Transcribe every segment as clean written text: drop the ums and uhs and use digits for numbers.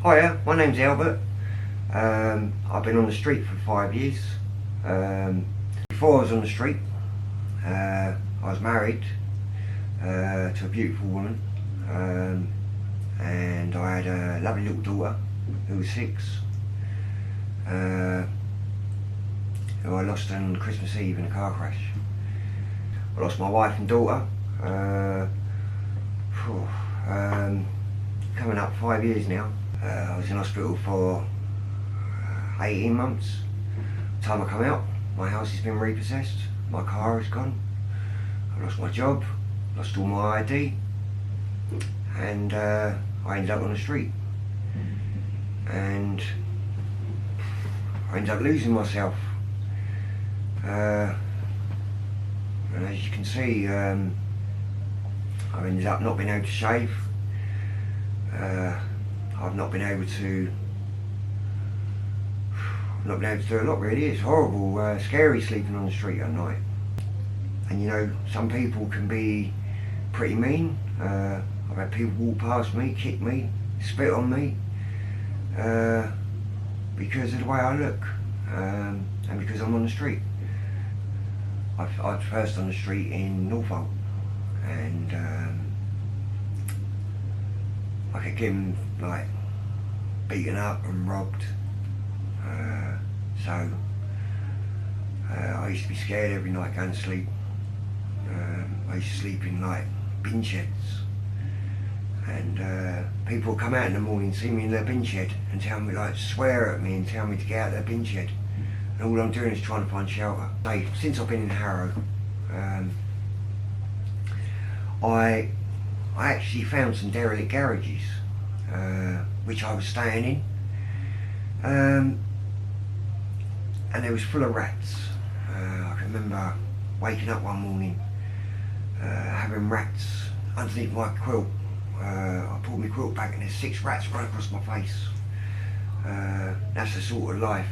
Hiya, my name's Albert. I've been on the street for 5 years. Before I was on the street, I was married to a beautiful woman, and I had a lovely little daughter who was 6, who I lost on Christmas Eve in a car crash. I lost my wife and daughter. Coming up 5 years now. I was in hospital for 18 months. By the time I come out, my house has been repossessed, my car is gone, I lost my job, lost all my ID, and I ended up on the street. And I ended up losing myself. And as you can see, I've ended up not being able to shave. I've not been able to do a lot really. It's horrible, scary sleeping on the street at night. And you know, some people can be pretty mean. I've had people walk past me, kick me, spit on me, because of the way I look, and because I'm on the street. I was first on the street in Norfolk, and I could get him like beaten up and robbed. So I used to be scared every night going to sleep. I used to sleep in like bin sheds, and people would come out in the morning, see me in their bin shed, and tell me, like, swear at me and tell me to get out of their bin shed. And all I'm doing is trying to find shelter. Since I've been in Harrow, I actually found some derelict garages, which I was staying in, and it was full of rats. I can remember waking up one morning, having rats underneath my quilt. I pulled my quilt back and there's 6 rats right across my face. That's the sort of life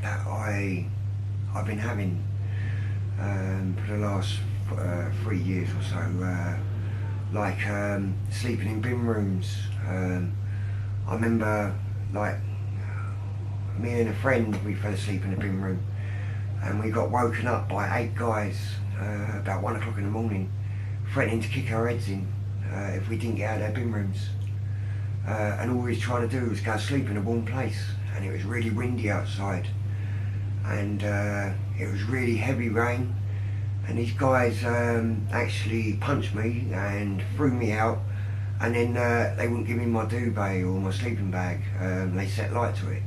that I've been having for the last 3 years or so. Like sleeping in bin rooms. I remember, like, me and a friend, we fell asleep in a bin room, and we got woken up by 8 guys about 1 o'clock in the morning, threatening to kick our heads in if we didn't get out of their bin rooms. And all we was trying to do was go sleep in a warm place, and it was really windy outside, and it was really heavy rain. And these guys actually punched me and threw me out, and then they wouldn't give me my duvet or my sleeping bag. They set light to it,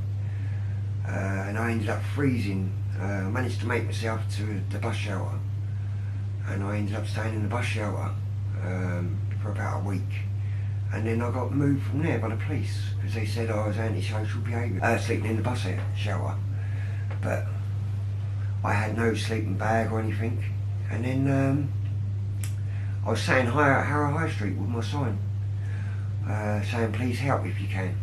and I ended up freezing. I managed to make myself to the bus shelter, and I ended up staying in the bus shelter for about a week. And then I got moved from there by the police because they said I was antisocial behaviour, sleeping in the bus shelter. But I had no sleeping bag or anything. And then I was saying hi at Harrow High Street with my sign, saying please help if you can.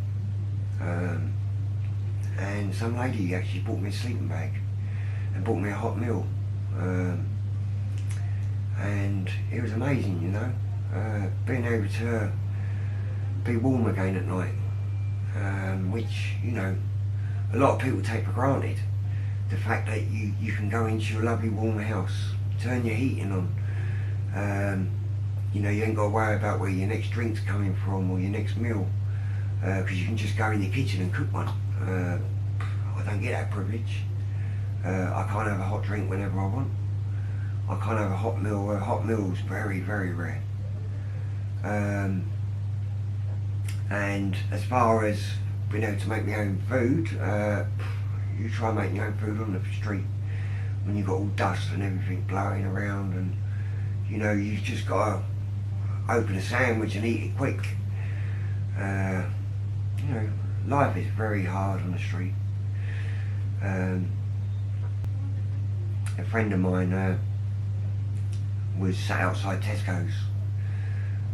And some lady actually bought me a sleeping bag and bought me a hot meal. And it was amazing, you know, being able to be warm again at night, which, you know, a lot of people take for granted. The fact that you can go into your lovely warm house, turn your heating on, you know, you ain't got to worry about where your next drink's coming from or your next meal, because you can just go in the kitchen and cook one. I don't get that privilege. I can't have a hot drink whenever I want. I can't have a hot meal. A hot meal's very, very rare. And as far as being able to make my own food, you try and make your own food on the street when you've got all dust and everything blowing around, and you know, you've just got to open a sandwich and eat it quick. You know, life is very hard on the street. A friend of mine was sat outside Tesco's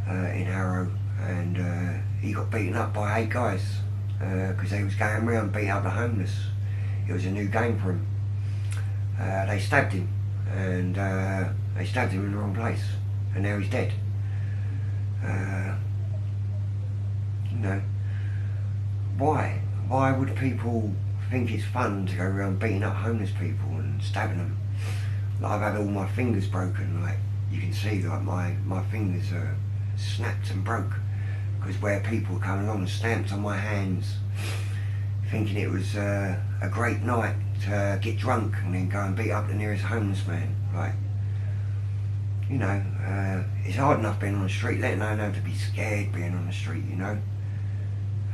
in Harrow, and he got beaten up by 8 guys because they was going around beating up the homeless. It was a new game for him. They stabbed him, and they stabbed him in the wrong place, and now he's dead. You know, why? Why would people think it's fun to go around beating up homeless people and stabbing them? Like, I've had all my fingers broken, like you can see, like my fingers are snapped and broke because where people come along and stamped on my hands thinking it was a great night to get drunk and then go and beat up the nearest homeless man. Like, you know, it's hard enough being on the street, let alone have to be scared being on the street, you know.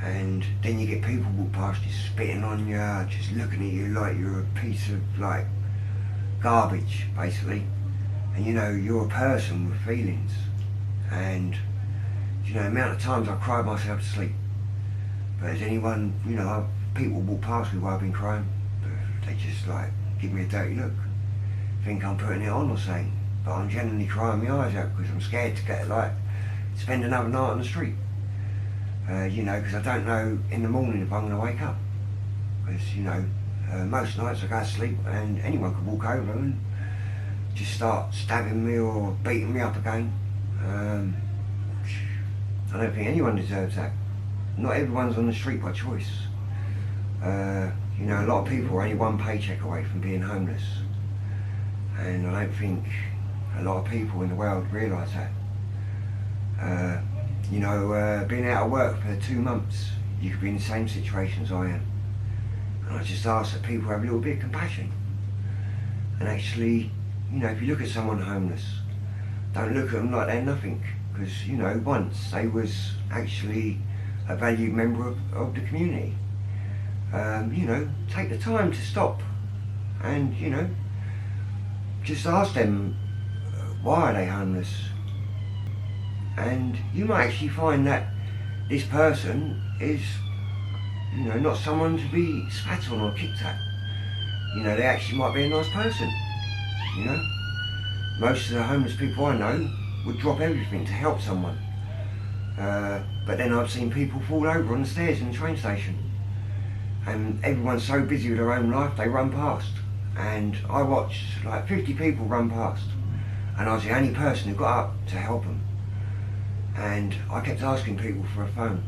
And then you get people walk past you spitting on you, just looking at you like you're a piece of like garbage, basically. And you know, you're a person with feelings. And you know, the amount of times I cried myself to sleep. But has anyone, you know, people walk past me while I've been crying, but they just like give me a dirty look, think I'm putting it on or something. But I'm genuinely crying my eyes out because I'm scared to get like spend another night on the street. You know, because I don't know in the morning if I'm going to wake up. Because you know, most nights I go to sleep and anyone could walk over and just start stabbing me or beating me up again. I don't think anyone deserves that. Not everyone's on the street by choice. You know, a lot of people are only one paycheck away from being homeless. And I don't think a lot of people in the world realise that. You know, being out of work for 2 months, you could be in the same situation as I am. And I just ask that people have a little bit of compassion. And actually, you know, if you look at someone homeless, don't look at them like they're nothing. Because, you know, once they was actually a valued member of the community. You know, take the time to stop and, you know, just ask them why are they homeless. And you might actually find that this person is, you know, not someone to be spat on or kicked at. You know, they actually might be a nice person, you know. Most of the homeless people I know would drop everything to help someone. But then I've seen people fall over on the stairs in the train station. And everyone's so busy with their own life, they run past. And I watched like 50 people run past. And I was the only person who got up to help them. And I kept asking people for a phone.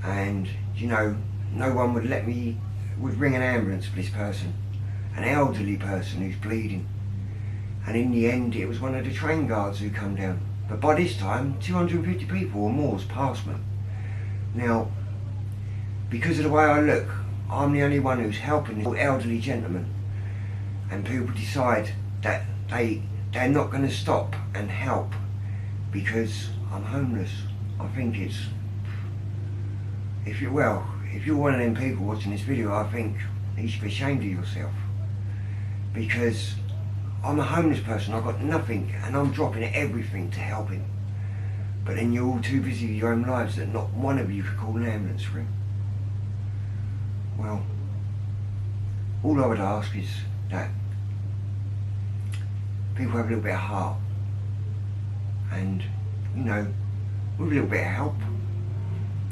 And, you know, no one would ring an ambulance for this person. An elderly person who's bleeding. And in the end, it was one of the train guards who come down. But by this time, 250 people or more has passed me. Now, because of the way I look, I'm the only one who's helping this elderly gentleman. And people decide that they're not going to stop and help because I'm homeless. I think it's, if you're one of them people watching this video, I think you should be ashamed of yourself. Because I'm a homeless person, I've got nothing, and I'm dropping everything to help him. But then you're all too busy with your own lives that not one of you could call an ambulance for him. Well, all I would ask is that people have a little bit of heart. And, you know, with a little bit of help,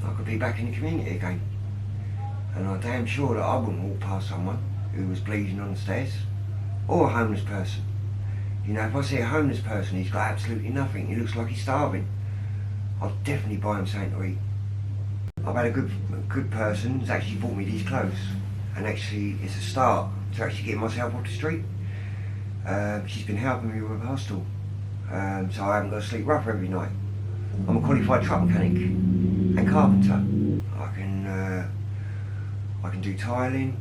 I could be back in the community again. And I'm damn sure that I wouldn't walk past someone who was bleeding on the stairs. Or a homeless person. You know, if I see a homeless person, he's got absolutely nothing, he looks like he's starving, I'll definitely buy him something to eat. I've had a good person who's actually bought me these clothes, and actually it's a start to actually getting myself off the street. She's been helping me with a hostel, so I haven't got to sleep rough every night. I'm a qualified truck mechanic and carpenter. I can do tiling,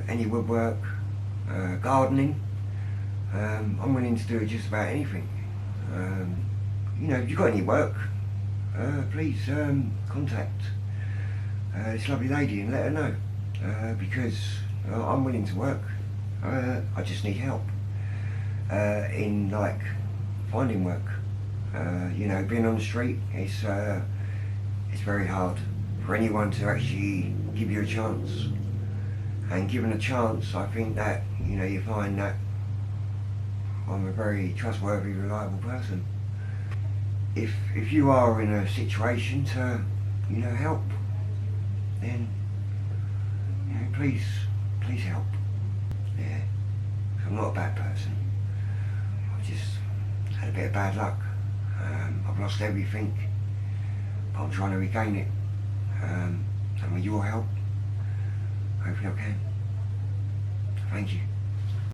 any woodwork, gardening. I'm willing to do just about anything. You know, if you've got any work, please contact this lovely lady and let her know, because I'm willing to work. I just need help in like finding work. You know, being on the street, it's very hard for anyone to actually give you a chance. And given a chance, I think that, you know, you find that I'm a very trustworthy, reliable person. If you are in a situation to, you know, help, then, you know, please help. Yeah, I'm not a bad person. I've just had a bit of bad luck. I've lost everything, but I'm trying to regain it. So with your help. Hopefully I can. Thank you.